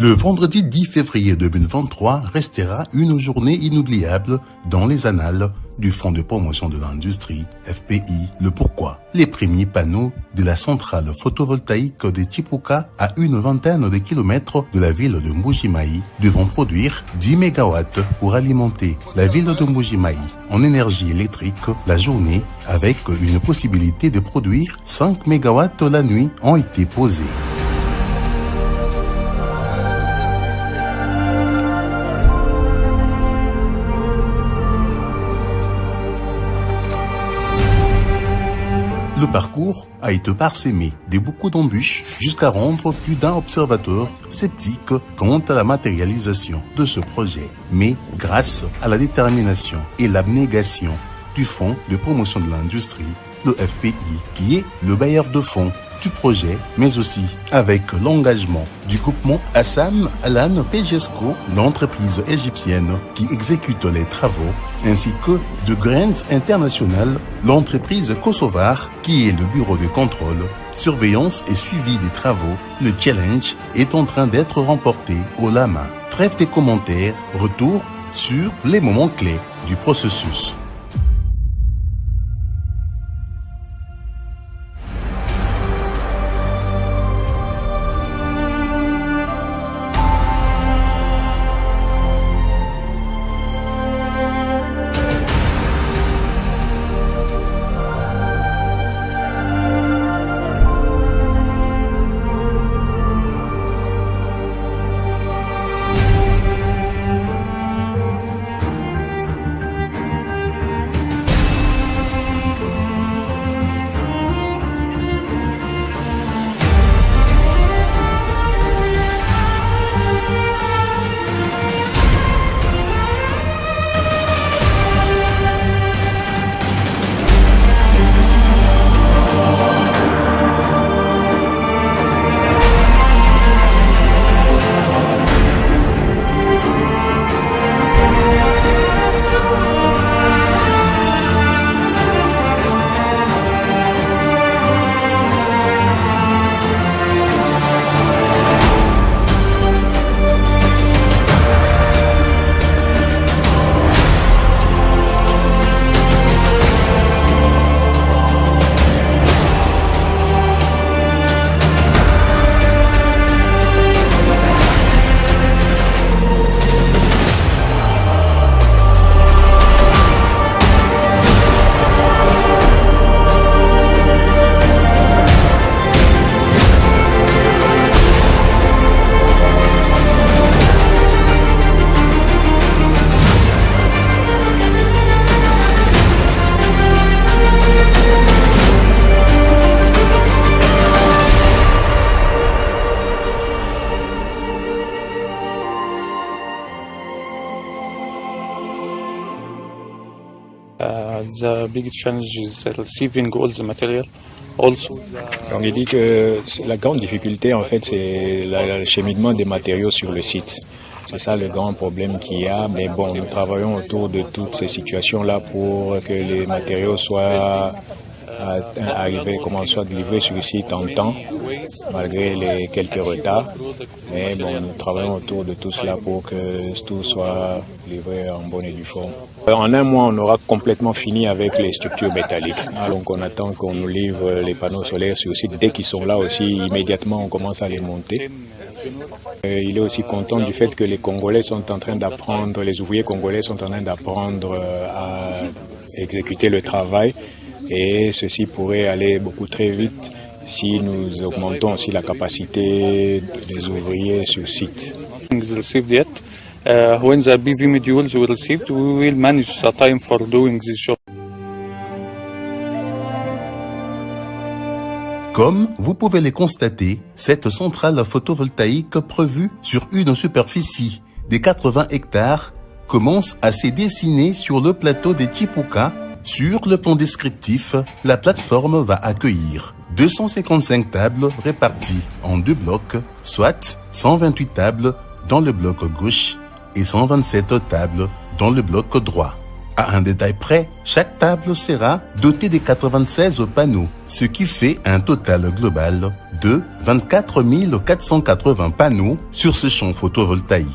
Le vendredi 10 février 2023 restera une journée inoubliable dans les annales du Fonds de promotion de l'industrie, FPI. Le pourquoi? Les premiers panneaux de la centrale photovoltaïque de Chipuka, à une vingtaine de kilomètres de la ville de Mbuji-Mayi, devront produire 10 MW pour alimenter la ville de Mbuji-Mayi en énergie électrique la journée, avec une possibilité de produire 5 MW la nuit, ont été posés. Le parcours a été parsemé de beaucoup d'embûches jusqu'à rendre plus d'un observateur sceptique quant à la matérialisation de ce projet. Mais grâce à la détermination et l'abnégation du Fonds de promotion de l'industrie, le FPI, qui est le bailleur de fonds du projet, mais aussi avec l'engagement du groupement Assam Alan Pejesco, l'entreprise égyptienne qui exécute les travaux, ainsi que de Grant International, l'entreprise kosovare qui est le bureau de contrôle, surveillance et suivi des travaux. Le challenge est en train d'être remporté haut la main. Trêve des commentaires, retour sur les moments clés du processus. The biggest challenge is receiving all the material. Also, donc il dit que la grande difficulté en fait c'est le cheminement des matériaux sur le site. C'est ça le grand problème qu'il y a, mais bon, nous travaillons autour de toutes ces situations-là pour que les matériaux soient arrivés, soit livrés sur le site en temps, malgré les quelques retards. Mais bon, nous travaillons autour de tout cela pour que tout soit livré en bonne et due forme. En un mois, on aura complètement fini avec les structures métalliques. Donc on attend qu'on nous livre les panneaux solaires sur le site. Dès qu'ils sont là aussi, immédiatement, on commence à les monter. Il est aussi content du fait que les Congolais sont en train d'apprendre, les ouvriers congolais sont en train d'apprendre à exécuter le travail. Et ceci pourrait aller beaucoup très vite si nous augmentons aussi la capacité des ouvriers sur site. When the PV modules were received, we will manage the time for doing this job. Comme vous pouvez le constater, cette centrale photovoltaïque prévue sur une superficie de 80 hectares commence à se dessiner sur le plateau de Chipuka. Sur le plan descriptif, la plateforme va accueillir 255 tables réparties en deux blocs, soit 128 tables dans le bloc gauche et 127 tables dans le bloc droit. À un détail près, chaque table sera dotée de 96 panneaux, ce qui fait un total global de 24 480 panneaux sur ce champ photovoltaïque.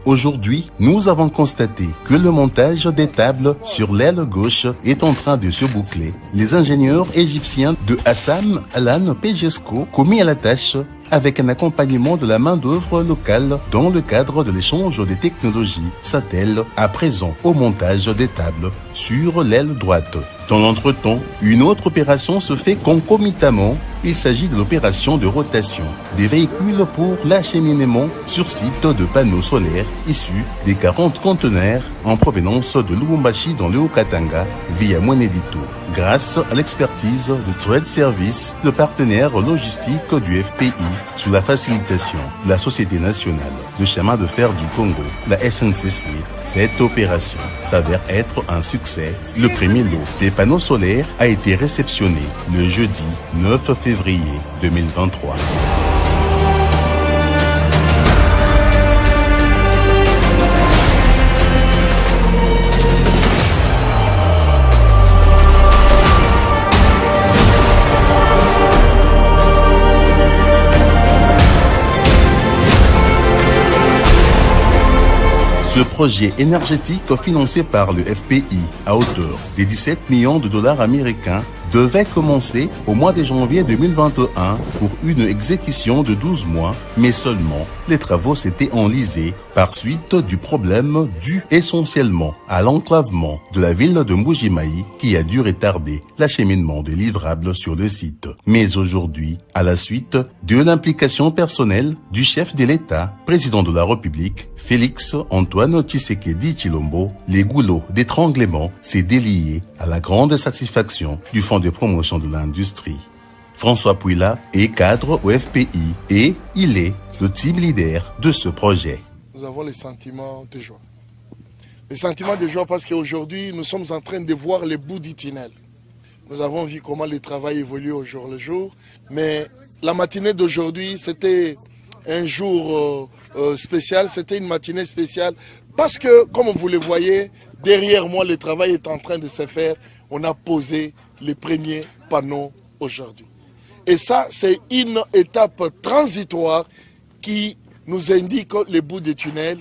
Aujourd'hui, nous avons constaté que le montage des tables sur l'aile gauche est en train de se boucler. Les ingénieurs égyptiens de Assam Alan Pejesco, commis à la tâche, avec un accompagnement de la main-d'œuvre locale dans le cadre de l'échange des technologies, s'attellent à présent au montage des tables sur l'aile droite. Dans l'entretemps, une autre opération se fait concomitamment. Il s'agit de l'opération de rotation des véhicules pour l'acheminement sur site de panneaux solaires issus des 40 conteneurs en provenance de Lubumbashi dans le Haut-Katanga via Mwenedito. Grâce à l'expertise de Trade Service, le partenaire logistique du FPI, sous la facilitation de la Société nationale de chemin de fer du Congo, la SNCC, cette opération s'avère être un succès. Le premier lot des panneaux solaires a été réceptionné le jeudi 9 février 2023. Ce projet énergétique financé par le FPI à hauteur des 17 millions de dollars américains devait commencer au mois de janvier 2021 pour une exécution de 12 mois, mais seulement les travaux s'étaient enlisés par suite du problème dû essentiellement à l'enclavement de la ville de Mbuji-Mayi qui a dû retarder l'acheminement des livrables sur le site. Mais aujourd'hui, à la suite de l'implication personnelle du chef de l'État, président de la République, Félix Antoine Tshisekedi Tshilombo, les goulots d'étranglement s'est délié à la grande satisfaction du Fonds de promotion de l'industrie. François Pouila est cadre au FPI et il est le team leader de ce projet. Nous avons les sentiments de joie. Les sentiments de joie parce qu'aujourd'hui, nous sommes en train de voir le bout du tunnel. Nous avons vu comment le travail évolue au jour le jour, mais la matinée d'aujourd'hui, c'était un jour spécial, c'était une matinée spéciale parce que, comme vous le voyez, derrière moi, le travail est en train de se faire. On a posé les premiers panneaux aujourd'hui. Et ça, c'est une étape transitoire qui nous indique le bout du tunnel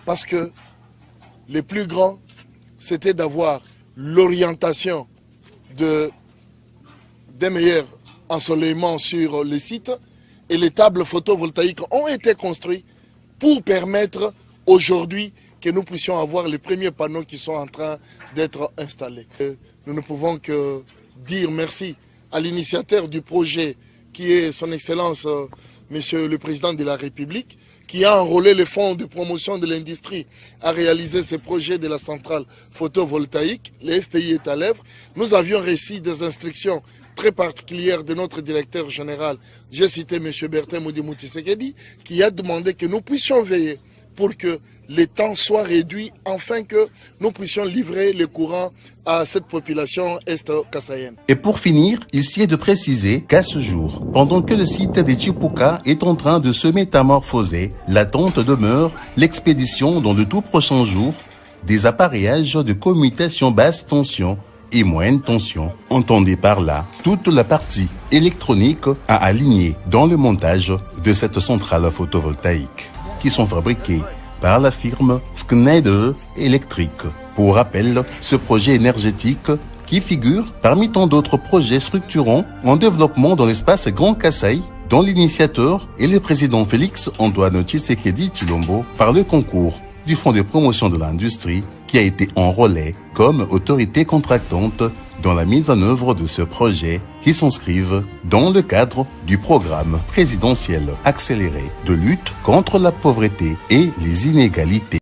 parce que le plus grand, c'était d'avoir l'orientation des meilleurs ensoleillements sur les sites et les tables photovoltaïques ont été construites pour permettre aujourd'hui que nous puissions avoir les premiers panneaux qui sont en train d'être installés. Nous ne pouvons que dire merci à l'initiateur du projet qui est son Excellence, Monsieur le Président de la République, qui a enrôlé le Fonds de promotion de l'industrie à réaliser ce projet de la centrale photovoltaïque. Le FPI est à l'œuvre. Nous avions reçu des instructions très particulières de notre directeur général, j'ai cité M. Bertin Modimu Tshisekedi, qui a demandé que nous puissions veiller pour que les temps soient réduits afin que nous puissions livrer le courant à cette population est-kassaïenne. Et pour finir, il s'y est de préciser qu'à ce jour, pendant que le site de Chipuka est en train de se métamorphoser, l'attente demeure l'expédition dans de tout prochains jours des appareillages de commutation basse tension et moyenne tension. Entendez par là toute la partie électronique à aligner dans le montage de cette centrale photovoltaïque qui sont fabriquées par la firme Schneider Electric. Pour rappel, ce projet énergétique qui figure parmi tant d'autres projets structurants en développement dans l'espace Grand Kasaï, dont l'initiateur est le président Félix Antoine Tshisekedi Tshilombo par le concours du Fonds de promotion de l'industrie qui a été enrôlé comme autorité contractante dans la mise en œuvre de ce projet qui s'inscrivent dans le cadre du programme présidentiel accéléré de lutte contre la pauvreté et les inégalités.